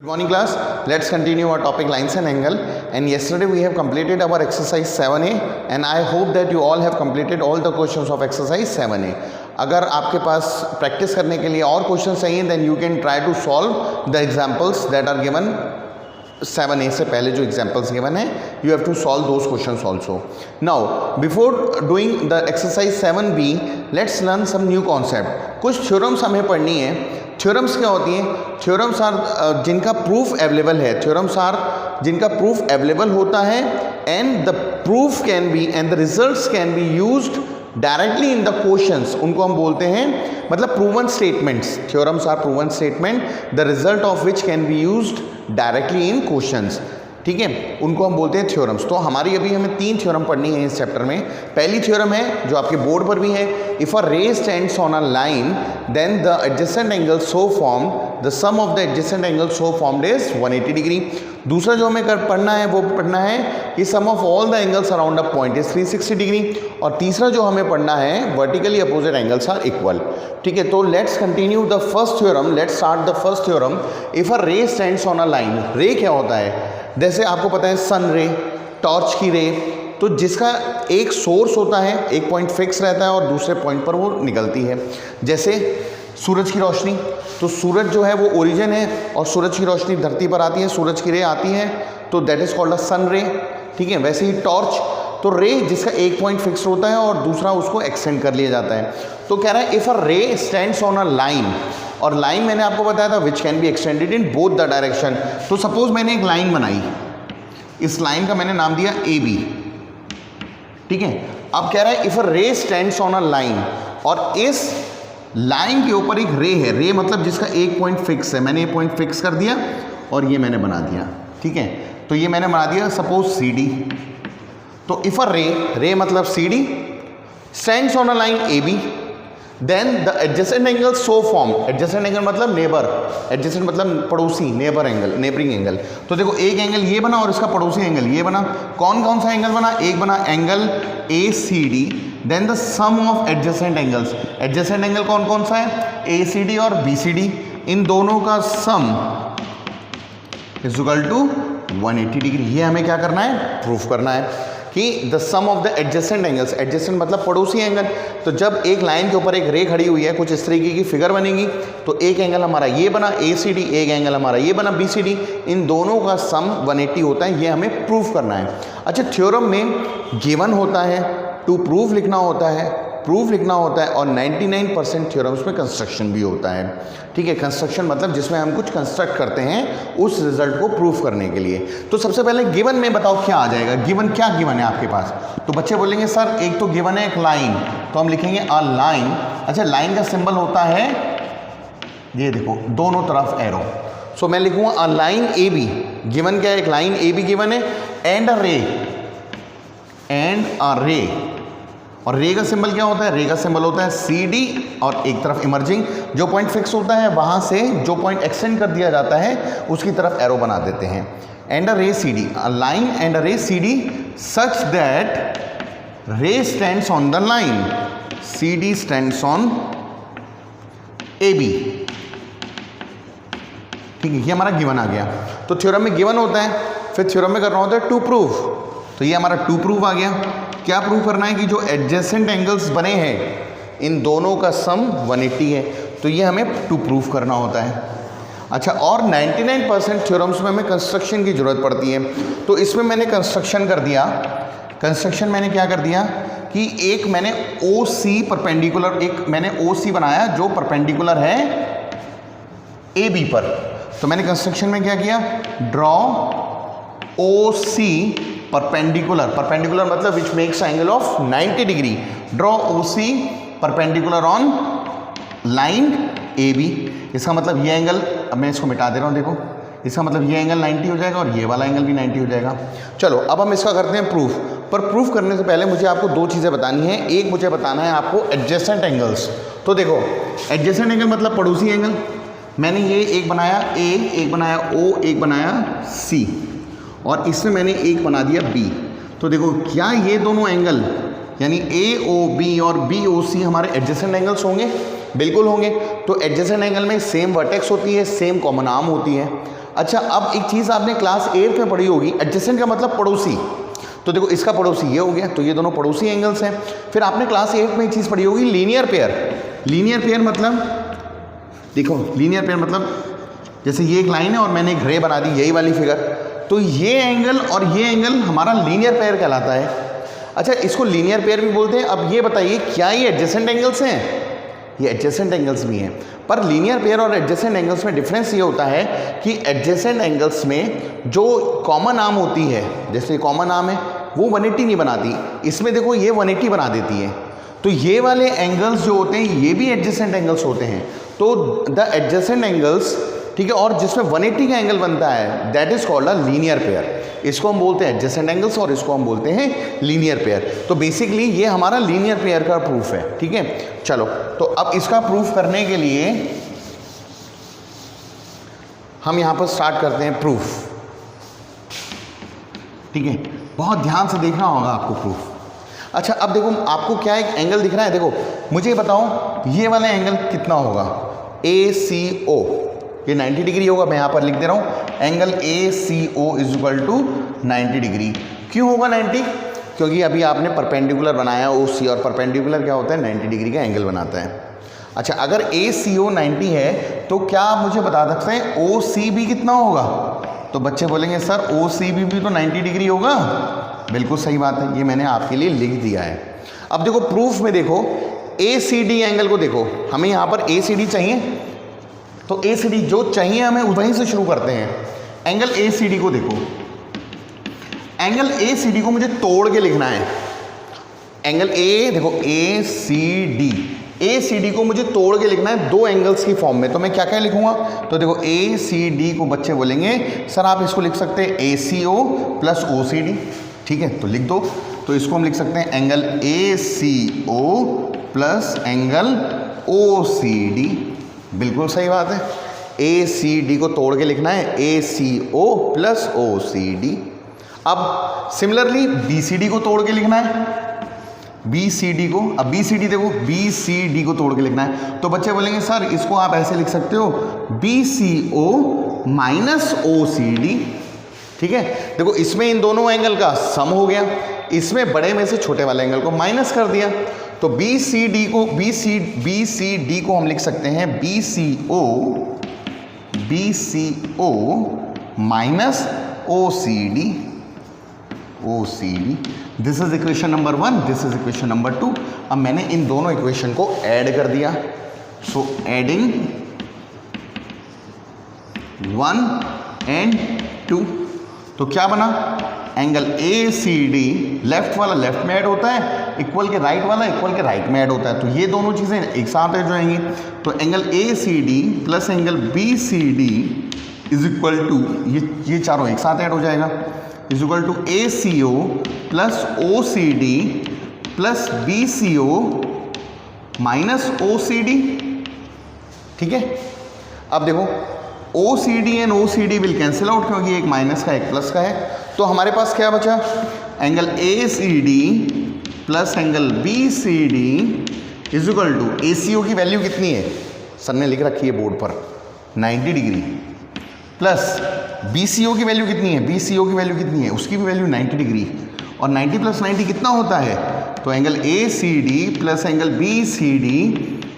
Good morning class, let's continue our topic lines and angle, and yesterday we have completed our exercise 7a and I hope that you all have completed all the questions of exercise 7a. अगर आपके पास practice करने के लिए और question चाहिए then you can try to solve the examples that are given 7a से पहले जो examples given है you have to solve those questions also. Now before doing the exercise 7b let's learn some new concept. कुछ theorems हमें पढ़नी है. Theorems क्या होती हैं? थ्योरम्स आर जिनका प्रूफ अवेलेबल है, थ्योरम्स आर जिनका प्रूफ अवेलेबल होता है and the proof can be and the results can be used directly in the questions. उनको हम बोलते हैं मतलब proven statements. Theorems are proven statement the result of which can be used directly in questions. ठीक है, उनको हम बोलते हैं थ्योरम्स. तो हमारी अभी हमें 3 थ्योरम पढ़नी है इस चैप्टर में. पहली थ्योरम है जो आपके बोर्ड पर भी है, if a ray stands on a line then the adjacent angle so formed the sum of the adjacent angle so formed is 180 degree. दूसरा जो हमें पढ़ना है वो पढ़ना है कि sum of all the angles around a point is 360 degree. और तीसरा जो हमें पढ़ना है vertically opposite angles are equal. ठीक है, तो let's continue the first theorem. Let's start the first theorem. If a ray stands on a line, रे क्या होता है? जैसे आपको पता है सन रे, टॉर्च की रे, तो जिसका एक सोर्स होता है, एक पॉइंट फिक्स रहता है और दूसरे पॉइंट पर वो निकलती है. जैसे सूरज की रोशनी, तो सूरज जो है वो ओरिजिन है और सूरज की रोशनी धरती पर आती है, सूरज की रे आती है, तो दैट इज कॉल्ड अ सन रे. ठीक है, वैसे ही टॉर्च, तो रे जिसका एक पॉइंट फिक्स होता है और दूसरा उसको एक्सटेंड कर लिया जाता है. तो कह रहा है if a ray stands on a line, और लाइन मैंने आपको बताया था विच can be extended in both the direction. तो सपोज मैंने एक लाइन बनाई, इस लाइन का मैंने नाम दिया ए बी. ठीक है, अब कह रहा है if a ray stands on a line, और इस लाइन के ऊपर एक रे है. रे मतलब जिसका एक पॉइंट फिक्स है. मैंने ये पॉइंट फिक्स कर दिया और ये मैंने बना दिया. ठीक है, तो ये मैंने बना दिया सपोज सी डी. तो इफ अ रे मतलब C D stands on a line A B then the adjacent angle so form. Adjacent angle मतलब नेबर, एडजेसेंट मतलब पड़ोसी, नेबर एंगल, नेबरिंग एंगल. तो देखो एक एंगल ये बना और इसका पड़ोसी एंगल ये बना. कौन कौन सा एंगल बना? एक बना angle A C D, then the sum of adjacent angles. Adjacent angle कौन कौन सा है? ए सी डी और बी सी डी. इन दोनों का sum is equal to 180 degree. ये हमें क्या करना है? प्रूफ करना है कि the sum of the adjacent angles. Adjacent मतलब पड़ोसी एंगल. तो जब एक लाइन के ऊपर एक रे खड़ी हुई है, कुछ इस तरीके की फिगर बनेगी, तो एक एंगल हमारा ये बना ए सी डी, एक एंगल हमारा ये बना बी सी डी. इन दोनों का सम 180 होता है. ये हमें प्रूफ करना है. अच्छा, थ्योरम में गिवन होता है, टू प्रूफ लिखना होता है, प्रूफ लिखना होता है, और 99% थ्योरम्स में कंस्ट्रक्शन भी होता है. ठीक है, कंस्ट्रक्शन मतलब जिसमें हम कुछ कंस्ट्रक्ट करते हैं उस रिजल्ट को प्रूफ करने के लिए. तो सबसे पहले गिवन में बताओ क्या आ जाएगा. गिवन क्या गिवन है आपके पास? तो बच्चे बोलेंगे सर एक तो गिवन है एक लाइन, तो हम लिखेंगे अ लाइन. अच्छा, लाइन का सिंबल होता है ये देखो दोनों तरफ एरो. सो मैं लिखूंगा a line A B. Given क्या है? एक लाइन ए बी गिवन है and a ray, and a रे. और रे का सिंबल क्या होता है? रे का सिंबल होता है सी डी और एक तरफ इमर्जिंग. जो पॉइंट फिक्स होता है वहाँ से जो पॉइंट एक्सटेंड कर दिया जाता है उसकी तरफ एरो बना देते हैं. And a ray C D, a line and a ray C D such that ray stands on the line, C D stands on A B. ठीक है, ये हमारा गिवन आ गया. तो थ्योरम में गिवन होता है, फिर थ्योरम में करना होता है टू प्रूफ. तो ये हमारा टू प्रूफ आ गया. क्या प्रूव करना है? कि जो एडजेसेंट एंगल्स बने हैं इन दोनों का सम 180 है. तो ये हमें टू प्रूफ करना होता है. अच्छा, और 99% थ्योरम्स में हमें कंस्ट्रक्शन की ज़रूरत पड़ती है. तो इसमें मैंने कंस्ट्रक्शन कर दिया. कंस्ट्रक्शन मैंने क्या कर दिया कि एक मैंने ओ सी परपेंडिकुलर, एक मैंने ओ सी बनाया जो परपेंडिकुलर है ए बी पर. तो मैंने कंस्ट्रक्शन में क्या किया? Draw O C perpendicular. Perpendicular मतलब which makes angle of 90 degree. Draw O C perpendicular on line A B. इसका मतलब ये एंगल, अब मैं इसको मिटा दे रहा हूँ, देखो इसका मतलब ये एंगल 90 हो जाएगा और ये वाला एंगल भी 90 हो जाएगा. चलो अब हम इसका करते हैं प्रूफ. पर प्रूफ करने से पहले मुझे आपको 2 चीज़ें बतानी है. एक मुझे बताना है आपको एडजेसेंट एंगल्स. तो देखो एडजेसेंट एंगल मतलब पड़ोसी एंगल. मैंने ये एक बनाया ए, एक बनाया ओ, एक बनाया सी, और इसमें मैंने एक बना दिया बी. तो देखो क्या ये दोनों एंगल यानी ए ओ बी और बी ओ सी हमारे एडजेसेंट एंगल्स होंगे? बिल्कुल होंगे. तो एडजेसेंट एंगल में सेम वर्टेक्स होती है, सेम कॉमन आर्म होती है. अच्छा, अब एक चीज़ आपने क्लास 8 में पढ़ी होगी, एडजेसेंट का मतलब पड़ोसी। तो देखो इसका पड़ोसी ये हो गया, तो ये दोनों पड़ोसी एंगल्स हैं। फिर आपने क्लास 8 में एक चीज़ पढ़ी होगी, लीनियर पेयर। लीनियर पेयर मतलब देखो, लीनियर पेयर मतलब जैसे ये एक लाइन है और मैंने एक रे बना दी, यही वाली फिगर, तो ये एंगल और ये एंगल हमारा लीनियर पेयर कहलाता है। अच्छा, इसको लीनियर पेयर भी बोलते हैं। अब ये बताइए, क्या ये एडजेसेंट एंगल्स हैं? ये एडजेसेंट एंगल्स भी हैं, पर लीनियर पेयर और एडजेसेंट एंगल्स में डिफरेंस ये होता है कि एडजेसेंट एंगल्स में जो कॉमन आर्म होती है, जैसे कॉमन आर्म है वो 180 नहीं बनाती, इसमें देखो ये 180 बना देती है। तो ये वाले एंगल्स जो होते हैं ये भी एडजेसेंट एंगल्स होते हैं। तो द एडजेसेंट एंगल्स, ठीक है, और जिसमें 180 का एंगल बनता है that is called a linear pair. इसको हम बोलते हैं एडजेसेंट एंगल्स और इसको हम बोलते हैं लीनियर पेयर। तो बेसिकली ये हमारा लीनियर पेयर का प्रूफ है, ठीक है। चलो, तो अब इसका प्रूफ करने के लिए हम यहां पर स्टार्ट करते हैं प्रूफ, ठीक है। बहुत ध्यान से देखना होगा आपको प्रूफ। अच्छा, अब देखो आपको क्या एक एंगल दिख रहा है, देखो मुझे बताओ ये वाला एंगल कितना होगा, ACO, ये 90 डिग्री होगा। मैं यहाँ पर लिख दे रहा हूँ angle ACO is equal to 90 degree. क्यों होगा 90? क्योंकि अभी आपने परपेंडिकुलर बनाया OC, और परपेंडिकुलर क्या होता है, 90 डिग्री का एंगल बनाता है। अच्छा, अगर ACO 90 है तो क्या आप मुझे बता सकते हैं OCB कितना होगा? तो बच्चे बोलेंगे सर OCB भी तो 90 डिग्री होगा। बिल्कुल सही बात है, ये मैंने आपके लिए लिख दिया है। अब देखो प्रूफ में देखो ACD एंगल को देखो, हमें यहाँ पर ACD चाहिए, तो ACD जो चाहिए हमें वहीं से शुरू करते हैं। एंगल ACD को देखो, एंगल ACD को मुझे तोड़ के लिखना है। एंगल A देखो ACD को मुझे तोड़ के लिखना है दो एंगल्स की फॉर्म में। तो मैं क्या क्या लिखूंगा, तो देखो ACD को बच्चे बोलेंगे सर आप इसको लिख सकते हैं ACO प्लस OCD, ठीक है, तो लिख दो। तो इसको हम लिख सकते हैं angle ACO plus angle OCD। बिल्कुल सही बात है, ACD को तोड़ के लिखना है ACO प्लस OCD। अब सिमिलरली BCD को तोड़ के लिखना है, BCD को, अब BCD देखो BCD को तोड़ के लिखना है। तो बच्चे बोलेंगे सर इसको आप ऐसे लिख सकते हो BCO माइनस OCD, ठीक है। देखो इसमें इन दोनों एंगल का सम हो गया, इसमें बड़े में से छोटे वाले एंगल को माइनस कर दिया। तो BCD को हम लिख सकते हैं BCO minus OCD। This is equation number 1, this is equation number 2। अब मैंने इन दोनों इक्वेशन को ऐड कर दिया। सो एडिंग 1 एंड 2, तो क्या बना, एंगल ACD लेफ्ट वाला लेफ्ट में ऐड होता है, इक्वल के राइट वाला इक्वल के राइट में ऐड होता है। तो ये दोनों चीज़ें एक साथ ऐड हो जाएंगी। तो angle ACD plus angle BCD is equal to, ये चारों एक साथ ऐड हो जाएगा, is equal to ACO plus OCD plus BCO minus OCD, ठीक है। अब देखो OCD and OCD will cancel out, क्योंकि एक माइनस का एक प्लस का है। तो हमारे पास क्या बचा, angle ACD plus angle BCD is equal to, ACO की वैल्यू कितनी है, सर ने लिख रखी है बोर्ड पर 90 डिग्री, प्लस BCO की वैल्यू कितनी है, BCO की वैल्यू कितनी है, उसकी भी वैल्यू 90 डिग्री, और 90 प्लस 90 कितना होता है, तो angle ACD plus angle BCD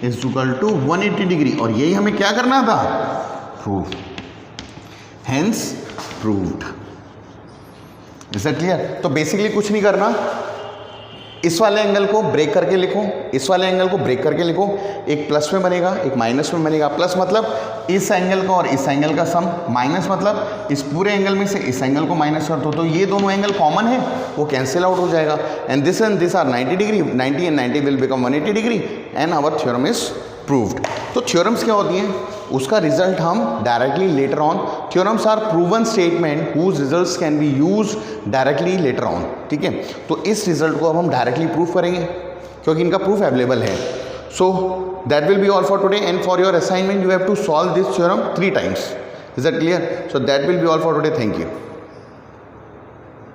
is equal to 180 degree. और यही हमें क्या करना था, proof, hence proved. Is that clear? तो बेसिकली कुछ नहीं करना, इस वाले एंगल को ब्रेक करके लिखो, इस वाले एंगल को ब्रेक करके लिखो, एक प्लस में बनेगा एक माइनस में बनेगा। प्लस मतलब इस एंगल का और इस एंगल का सम, माइनस मतलब इस पूरे एंगल में से इस एंगल को माइनस कर दो, तो ये दोनों एंगल कॉमन है, वो कैंसिल आउट हो जाएगा। And this are 90 degree, 90 and 90 will become 180 degree and our theorem is proved. तो थ्योरम्स क्या होती हैं, उसका रिजल्ट हम directly later on, theorems are proven statement whose results can be use directly later on, ठीक है। तो इस रिजल्ट को अब हम डायरेक्टली प्रूफ करेंगे क्योंकि इनका प्रूफ अवेलेबल है। So that will be all for today and for your assignment you have to solve this theorem 3 times. Is that clear? So that will be all for today. Thank you.